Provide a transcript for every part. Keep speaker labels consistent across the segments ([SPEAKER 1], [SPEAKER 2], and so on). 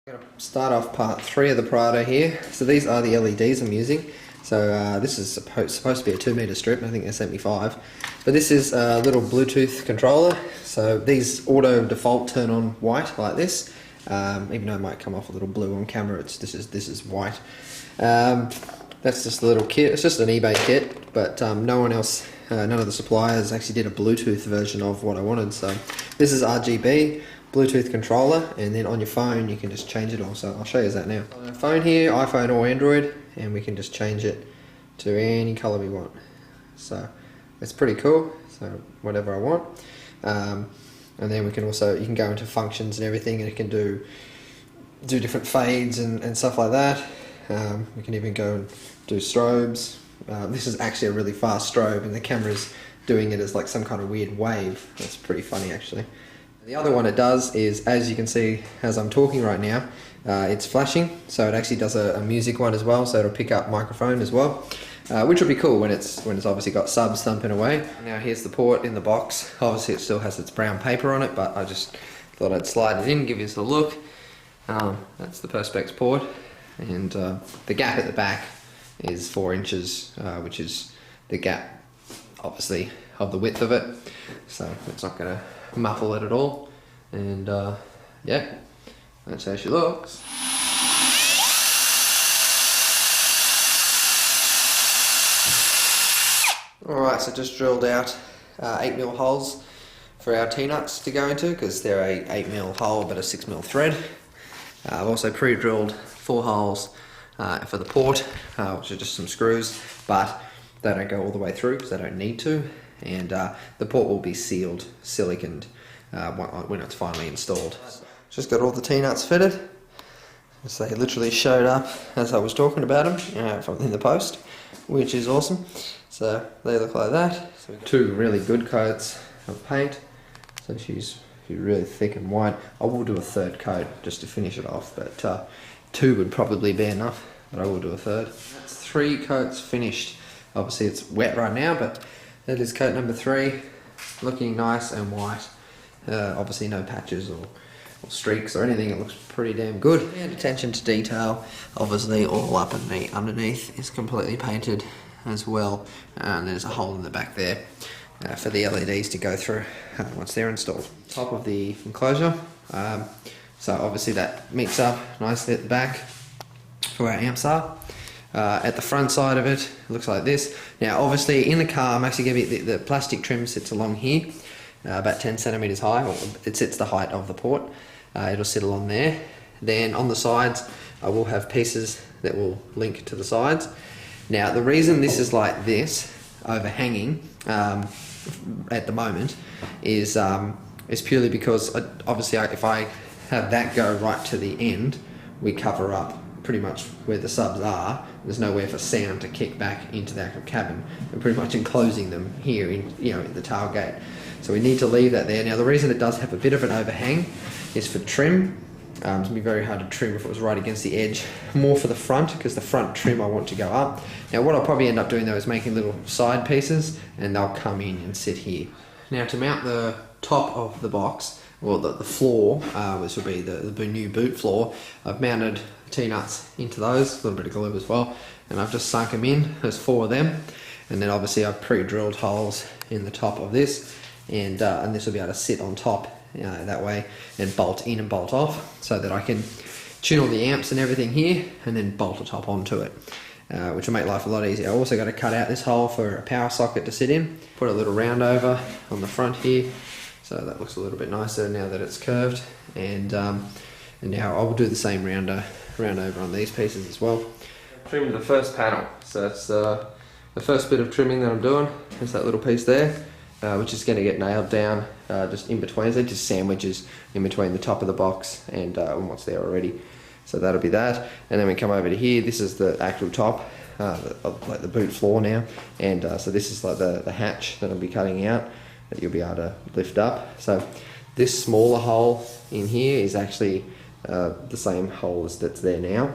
[SPEAKER 1] I'm going to start off part 3 of the Prado here. So these are the LEDs I'm using. So this is supposed to be a 2 meter strip. I think they're 75. But this is a little Bluetooth controller. So these auto default turn on white like this. Even though it might come off a little blue on camera, this is white. That's just a little kit. It's just an eBay kit, but no one else, none of the suppliers actually did a Bluetooth version of what I wanted. So this is RGB. Bluetooth controller, and then on your phone you can just change it all. So I'll show you that now. On our phone here, iPhone or Android, and we can just change it to any color we want. So it's pretty cool. So whatever I want, and then we can also, you can go into functions and everything, and it can do different fades and stuff like that. We can even go and do strobes. This is actually a really fast strobe, and the camera's doing it as like some kind of weird wave. That's pretty funny actually. The other one it does is, as you can see as I'm talking right now, it's flashing, so it actually does a music one as well, so it'll pick up microphone as well, which will be cool when it's obviously got subs thumping away. Now here's the port in the box. Obviously it still has its brown paper on it, but I just thought I'd slide it in, give you a look. That's the Perspex port, and the gap at the back is 4 inches, which is the gap obviously of the width of it, so it's not going to muffle it at all. And yeah, that's how she looks. Alright, so just drilled out 8mm holes for our T-nuts to go into, because they're a 8mm hole but a 6mm thread. I've also pre-drilled 4 holes for the port, which are just some screws, but they don't go all the way through because they don't need to. And the port will be sealed, siliconed when it's finally installed. Just got all the T-nuts fitted. So they literally showed up as I was talking about them from in the post, which is awesome. So they look like that. So we've got 2 really good coats of paint. So she's really thick and white. I will do a 3rd coat just to finish it off, but 2 would probably be enough, but I will do a 3rd. That's 3 coats finished. Obviously it's wet right now, but that is coat number 3, looking nice and white. Obviously no patches or streaks or anything, it looks pretty damn good. And attention to detail, obviously all up and underneath is completely painted as well. And there's a hole in the back there for the LEDs to go through once they're installed. Top of the enclosure, so obviously that meets up nicely at the back for our amps are. At the front side of it looks like this. Now obviously in the car I'm actually going to be, the plastic trim sits along here, about 10 centimeters high, or it sits the height of the port. It'll sit along there. Then on the sides I will have pieces that will link to the sides. Now the reason this is like this, overhanging at the moment, is purely because obviously if I have that go right to the end, we cover up pretty much where the subs are. There's nowhere for sound to kick back into the actual cabin. We're pretty much enclosing them here in the tailgate. So we need to leave that there. Now the reason it does have a bit of an overhang is for trim. It's going to be very hard to trim if it was right against the edge. More for the front, because the front trim I want to go up. Now what I'll probably end up doing though is making little side pieces, and they'll come in and sit here. Now to mount the top of the box, well the floor, which will be the new boot floor, I've mounted T-nuts into those, a little bit of glue as well, and I've just sunk them in. There's 4 of them, and then obviously I've pre-drilled holes in the top of this, and this will be able to sit on top that way and bolt in and bolt off, so that I can tune all the amps and everything here and then bolt a top onto it, which will make life a lot easier. I also got to cut out this hole for a power socket to sit in, put a little round over on the front here, so that looks a little bit nicer now that it's curved, and now I will do the same round over on these pieces as well. Trimmed the first panel, so that's the first bit of trimming that I'm doing. There's that little piece there, which is going to get nailed down just in between. They're just sandwiches in between the top of the box and what's there already. So that'll be that, and then we come over to here. This is the actual top, like the boot floor now, and so this is like the hatch that I'll be cutting out that you'll be able to lift up. So this smaller hole in here is actually the same hole as that's there now,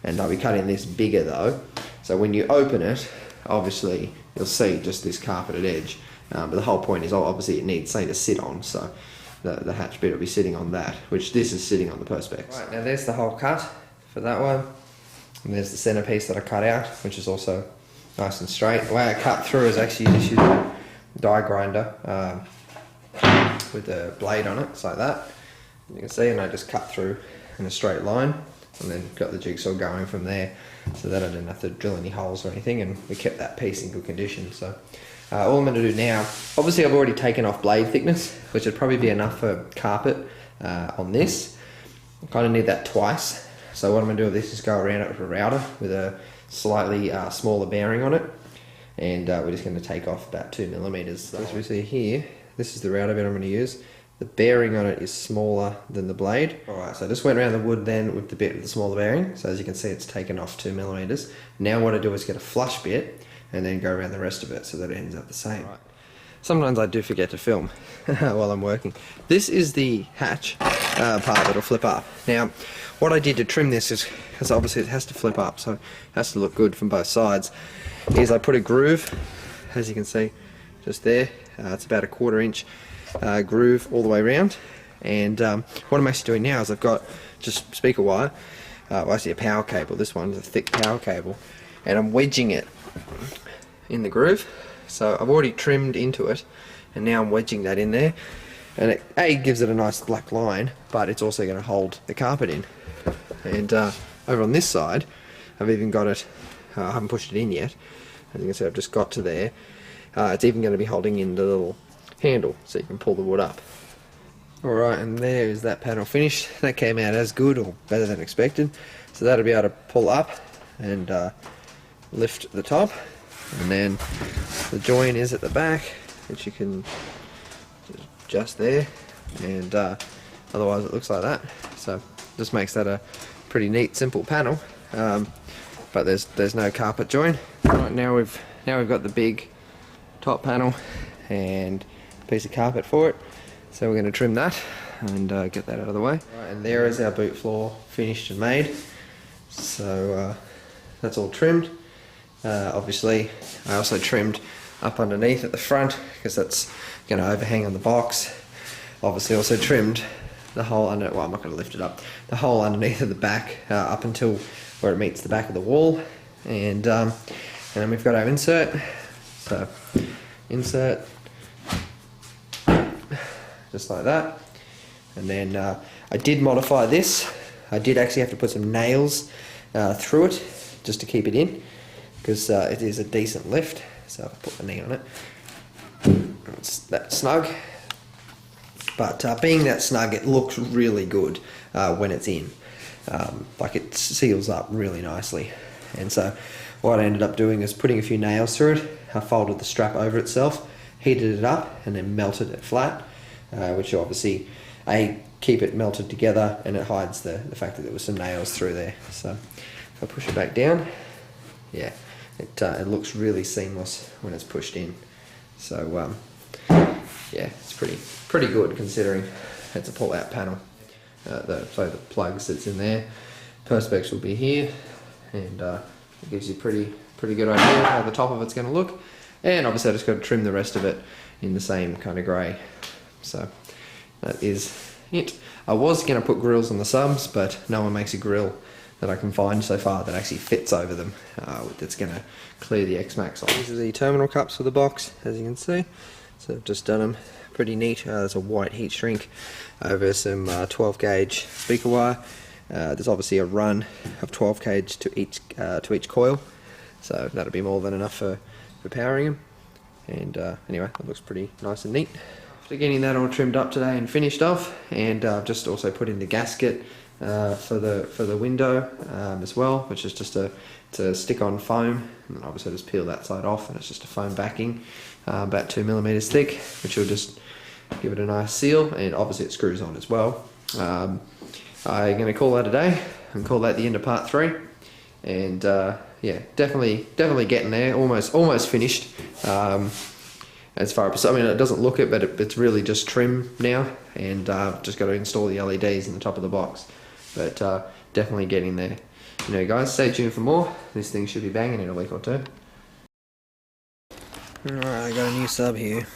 [SPEAKER 1] and I'll be cutting this bigger though, so when you open it obviously you'll see just this carpeted edge, but the whole point is obviously it needs something to sit on, so the hatch bit will be sitting on that, which this is sitting on the Perspex. Right, now there's the hole cut for that one. And there's the centerpiece that I cut out, which is also nice and straight. The way I cut through is actually just using a die grinder with a blade on it, it's like that. You can see, and I just cut through in a straight line, and then got the jigsaw going from there, so that I didn't have to drill any holes or anything, and we kept that piece in good condition. So all I'm going to do now, obviously I've already taken off blade thickness, which would probably be enough for carpet on this. I kind of need that twice. So what I'm going to do with this is go around it with a router with a slightly smaller bearing on it, and we're just going to take off about 2mm. So as we see here, this is the router bit I'm going to use. The bearing on it is smaller than the blade. Alright, so I just went around the wood then with the bit with the smaller bearing. So as you can see, it's taken off 2mm. Now what I do is get a flush bit and then go around the rest of it so that it ends up the same. Right. Sometimes I do forget to film while I'm working. This is the hatch part that'll flip up. Now, what I did to trim this is, because obviously it has to flip up, so it has to look good from both sides, is I put a groove, as you can see, just there. It's about a 1/4 inch groove all the way around. And what I'm actually doing now is I've got just speaker wire, well, actually a power cable. This one's a thick power cable, and I'm wedging it in the groove. So I've already trimmed into it, and now I'm wedging that in there, and it gives it a nice black line, but it's also going to hold the carpet in. And over on this side, I've even got it, I haven't pushed it in yet, as you can see I've just got to there. It's even going to be holding in the little handle, so you can pull the wood up. Alright, and there is that panel finished. That came out as good, or better than expected. So that'll be able to pull up and lift the top. And then the join is at the back, which you can adjust there, and otherwise it looks like that. So just makes that a pretty neat, simple panel. But there's no carpet join. Right, now we've got the big top panel and a piece of carpet for it. So we're going to trim that and get that out of the way. Right, and there is our boot floor finished and made. So that's all trimmed. Obviously I also trimmed up underneath at the front because that's going to overhang on the box. Obviously also trimmed the hole under, well, I'm not going to lift it up, the hole underneath of the back up until where it meets the back of the wall. And then we've got our insert. So insert just like that. And then I did modify this. I did actually have to put some nails through it just to keep it in, because it is a decent lift. So if I put the knee on it, it's that snug. But being that snug, it looks really good when it's in. Like it seals up really nicely. And so what I ended up doing is putting a few nails through it. I folded the strap over itself, heated it up, and then melted it flat, which obviously keep it melted together, and it hides the fact that there was some nails through there. So if I push it back down, yeah, it looks really seamless when it's pushed in. So yeah, it's pretty good considering it's a pull-out panel. So the plug sits in there. Perspex will be here, and it gives you a pretty good idea of how the top of it's going to look. And obviously I just got to trim the rest of it in the same kind of grey. So that is it. I was going to put grills on the subs, but no one makes a grill that I can find so far that actually fits over them, that's going to clear the X-Max off. These are the terminal cups for the box, as you can see. So I've just done them pretty neat. There's a white heat shrink over some 12 gauge speaker wire. There's obviously a run of 12 gauge to each coil, so that'll be more than enough for powering them. And anyway, it looks pretty nice and neat. After getting that all trimmed up today and finished off, and I've just also put in the gasket for the window as well, which is just a stick-on foam, and obviously just peel that side off, and it's just a foam backing, about 2mm thick, which will just give it a nice seal, and obviously it screws on as well. I'm going to call that a day and call that the end of part 3, and yeah, definitely getting there, almost finished. As far as, I mean, it doesn't look it, but it's really just trim now, and just got to install the LEDs in the top of the box. But definitely getting there. You know, guys, stay tuned for more. This thing should be banging in a week or two. Alright, I got a new sub here.